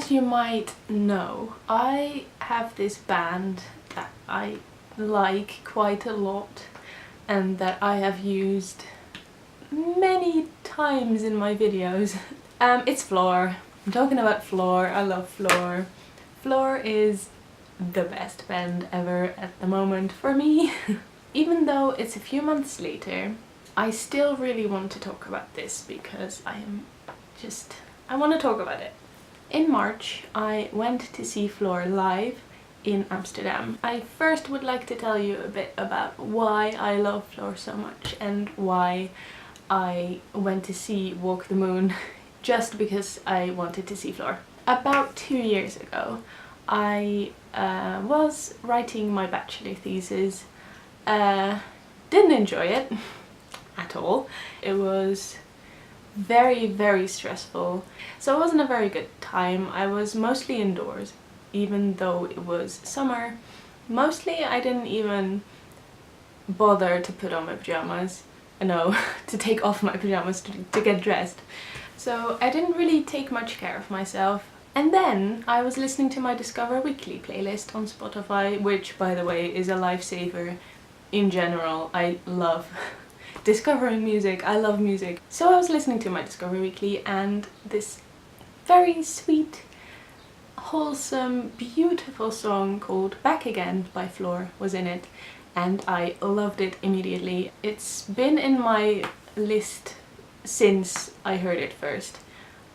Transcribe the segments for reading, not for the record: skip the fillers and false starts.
As you might know, I have this band that I like quite a lot and that I have used many times in my videos. It's Flor. I'm talking about Flor. I love Flor. Flor is the best band ever at the moment for me. Even though it's a few months later, I still really want to talk about this because I want to talk about it. In March, I went to see Flor live in Amsterdam. I first would like to tell you a bit about why I love Flor so much and why I went to see Walk the Moon just because I wanted to see Flor. About 2 years ago, I was writing my bachelor thesis. Didn't enjoy it at all. It was very stressful, so it wasn't a very good time. I was mostly indoors, even though it was summer. Mostly I didn't even bother to put on my pajamas. No, to take off my pajamas to get dressed. So I didn't really take much care of myself. And then I was listening to my Discover Weekly playlist on Spotify, which, by the way, is a lifesaver in general. I love discovering music. I love music. So I was listening to my Discover Weekly and this very sweet, wholesome, beautiful song called Back Again by Flor was in it, and I loved it immediately. It's been in my list since I heard it first.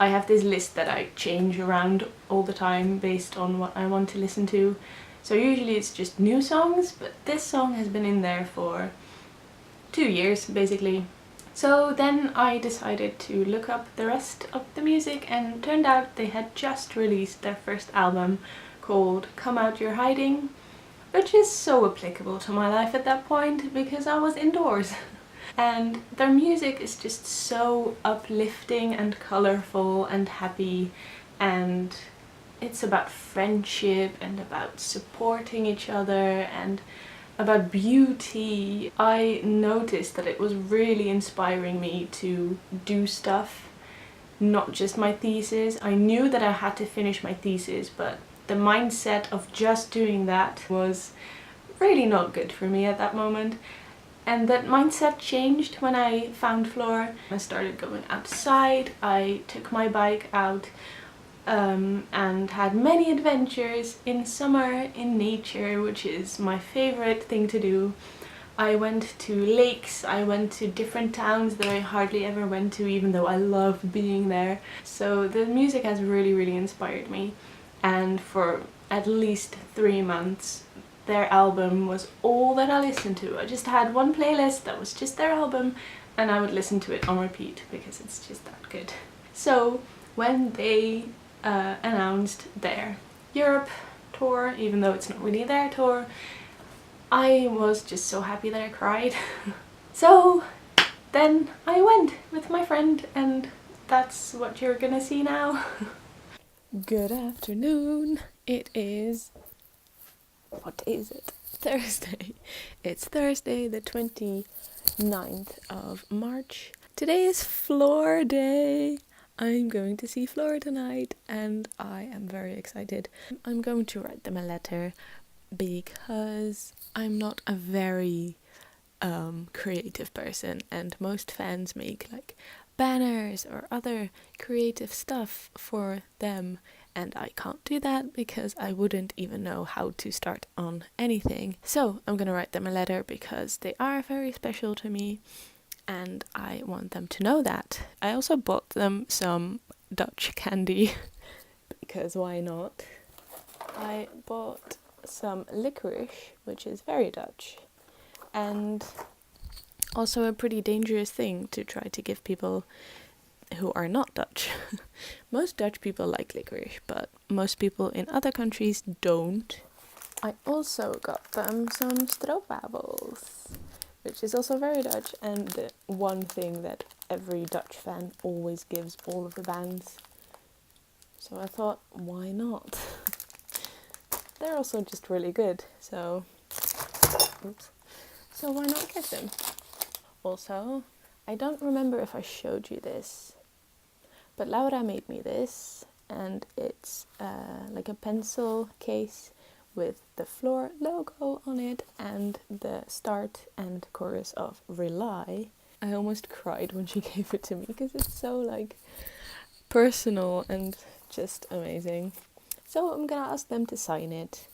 I have this list that I change around all the time based on what I want to listen to. So usually it's just new songs, but this song has been in there for 2 years basically. So then I decided to look up the rest of the music, and turned out they had just released their first album called Come Out You're Hiding, which is so applicable to my life at that point because I was indoors. And their music is just so uplifting and colourful and happy, and it's about friendship and about supporting each other and about beauty. I noticed that it was really inspiring me to do stuff, not just my thesis. I knew that I had to finish my thesis, but the mindset of just doing that was really not good for me at that moment. And that mindset changed when I found Flor. I started going outside, I took my bike out and had many adventures in summer in nature, which is my favorite thing to do. I went to lakes, I went to different towns that I hardly ever went to, even though I love being there. So the music has really inspired me, and for at least 3 months their album was all that I listened to. I just had one playlist that was just their album, and I would listen to it on repeat because it's just that good. So when they announced their Europe tour, even though it's not really their tour, I was just so happy that I cried. So then I went with my friend, and that's what you're gonna see now. Good afternoon. It is... what day is it? Thursday. It's Thursday the 29th of March. Today is Flor Day. I'm going to see Flor tonight and I am very excited. I'm going to write them a letter because I'm not a very creative person, and most fans make like banners or other creative stuff for them, and I can't do that because I wouldn't even know how to start on anything. So I'm gonna write them a letter because they are very special to me and I want them to know that. I also bought them some Dutch candy because why not? I bought some licorice, which is very Dutch, and also a pretty dangerous thing to try to give people who are not Dutch. Most Dutch people like licorice, but most people in other countries don't. I also got them some stroopwafels, which is also very Dutch, and the one thing that every Dutch fan always gives all of the bands. So I thought, why not? They're also just really good, so why not give them? Also, I don't remember if I showed you this, but Laura made me this. and it's like a pencil case with the Flor logo on it and the start and chorus of Rely. I almost cried when she gave it to me because it's so like personal and just amazing. So I'm gonna ask them to sign it.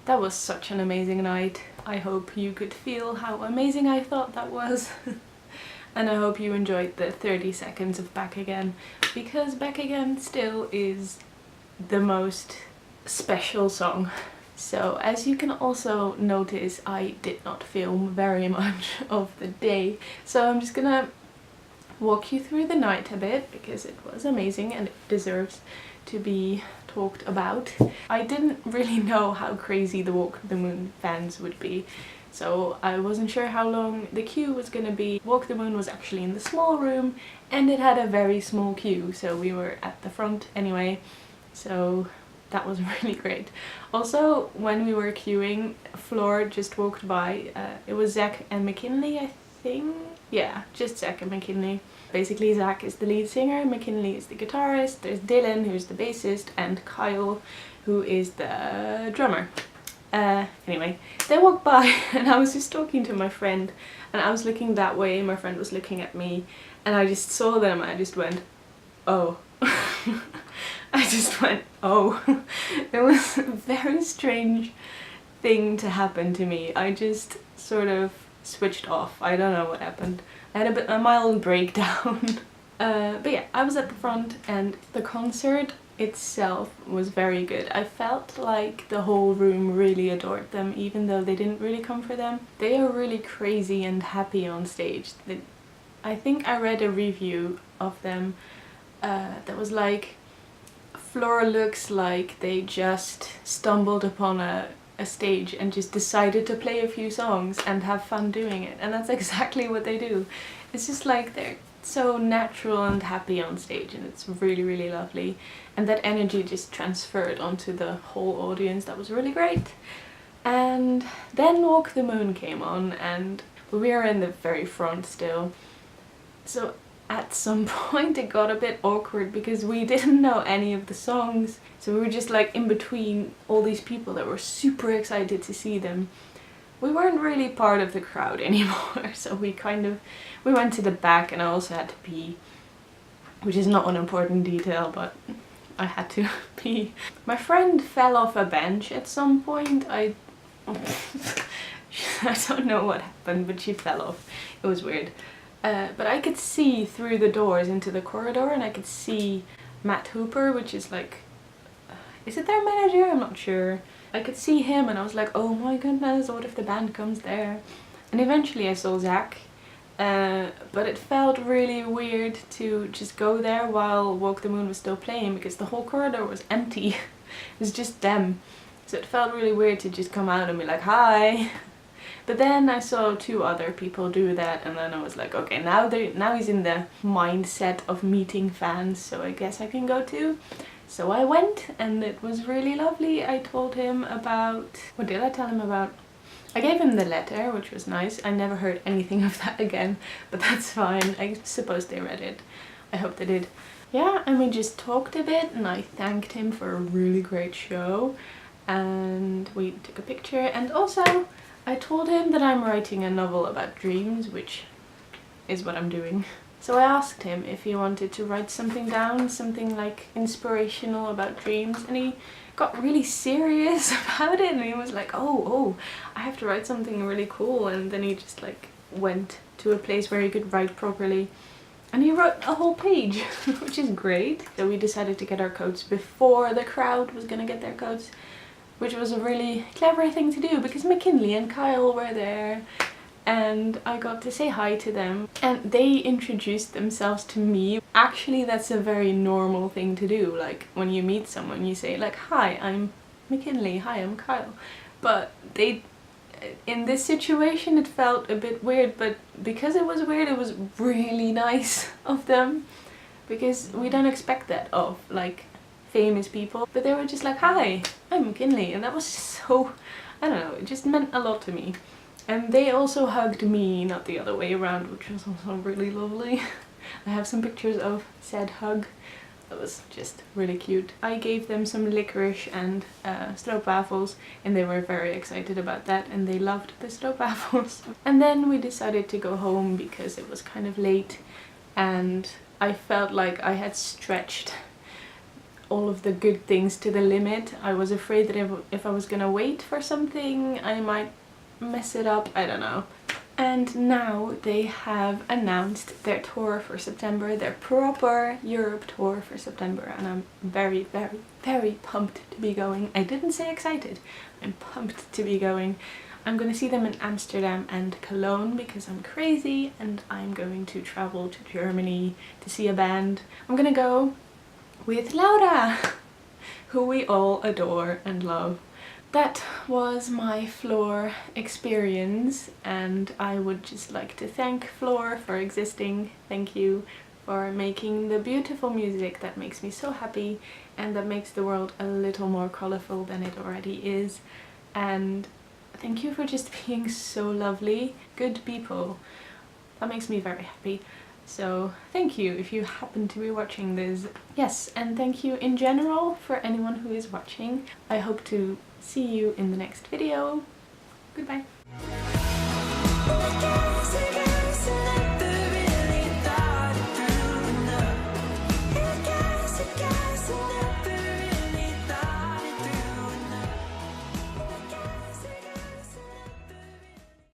That was such an amazing night. I hope you could feel how amazing I thought that was. And I hope you enjoyed the 30 seconds of Back Again, because Back Again still is the most special song. So as you can also notice, I did not film very much of the day. So I'm just gonna walk you through the night a bit because it was amazing and it deserves to be talked about. I didn't really know how crazy the Walk the Moon fans would be, so I wasn't sure how long the queue was gonna be. Walk the Moon was actually in the small room and it had a very small queue, so we were at the front anyway, so that was really great. Also, when we were queuing, Flor just walked by. It was Zach and McKinley, I think? Yeah, just Zach and McKinley. Basically, Zach is the lead singer, McKinley is the guitarist, there's Dylan, who's the bassist, and Kyle, who is the drummer. Anyway, they walked by and I was just talking to my friend and I was looking that way, my friend was looking at me, and I just saw them and I just went, oh. I just went, oh. It was a very strange thing to happen to me. I just sort of switched off. I don't know what happened. I had a mild breakdown. But yeah, I was at the front and the concert itself was very good. I felt like the whole room really adored them, even though they didn't really come for them. They are really crazy and happy on stage. I think I read a review of them that was like, Flor looks like they just stumbled upon a stage and just decided to play a few songs and have fun doing it, and that's exactly what they do. It's just like they're so natural and happy on stage, and it's really, really lovely, and that energy just transferred onto the whole audience. That was really great. And then Walk the Moon came on and we were in the very front still, so at some point it got a bit awkward because we didn't know any of the songs, so we were just like in between all these people that were super excited to see them. We weren't really part of the crowd anymore, so we went to the back, and I also had to pee, which is not an important detail, but I had to pee. My friend fell off a bench at some point. I don't know what happened, but she fell off. It was weird. But I could see through the doors into the corridor, and I could see Matt Hooper, which is like, is it their manager? I'm not sure. I could see him and I was like, oh my goodness, what if the band comes there? And eventually I saw Zach, but it felt really weird to just go there while Walk the Moon was still playing because the whole corridor was empty. It was just them. So it felt really weird to just come out and be like, hi. But then I saw two other people do that, and then I was like, okay, now he's in the mindset of meeting fans, so I guess I can go too. So I went, and it was really lovely. I told him about... What did I tell him about? I gave him the letter, which was nice. I never heard anything of that again, but that's fine. I suppose they read it. I hope they did. Yeah, and we just talked a bit, and I thanked him for a really great show, and we took a picture, and also I told him that I'm writing a novel about dreams, which is what I'm doing. So I asked him if he wanted to write something down, something like inspirational about dreams, and he got really serious about it, and he was like, oh, I have to write something really cool, and then he just like went to a place where he could write properly, and he wrote a whole page, which is great. So we decided to get our coats before the crowd was gonna get their coats, which was a really clever thing to do because McKinley and Kyle were there and I got to say hi to them and they introduced themselves to me. Actually, that's a very normal thing to do. Like when you meet someone you say like, hi, I'm McKinley, hi, I'm Kyle. But they in this situation it felt a bit weird, but because it was weird, it was really nice of them, because we don't expect that of like famous people. But they were just like, hi, I'm McKinley, and that was so, I don't know, it just meant a lot to me. And they also hugged me, not the other way around, which was also really lovely. I have some pictures of said hug. That was just really cute. I gave them some licorice and stroopwafels, and they were very excited about that, and they loved the stroopwafels. And then we decided to go home because it was kind of late, and I felt like I had stretched all of the good things to the limit. I was afraid that if I was gonna wait for something, I might mess it up, I don't know. And now they have announced their tour for September, their proper Europe tour for September, and I'm very, very, very pumped to be going. I didn't say excited, I'm pumped to be going. I'm gonna see them in Amsterdam and Cologne because I'm crazy, and I'm going to travel to Germany to see a band. I'm gonna go with Laura, who we all adore and love. That was my Flor experience, and I would just like to thank Flor for existing. Thank you for making the beautiful music that makes me so happy and that makes the world a little more colorful than it already is. And thank you for just being so lovely, good people. That makes me very happy. So thank you if you happen to be watching this. Yes, and thank you in general for anyone who is watching. I hope to see you in the next video. Goodbye.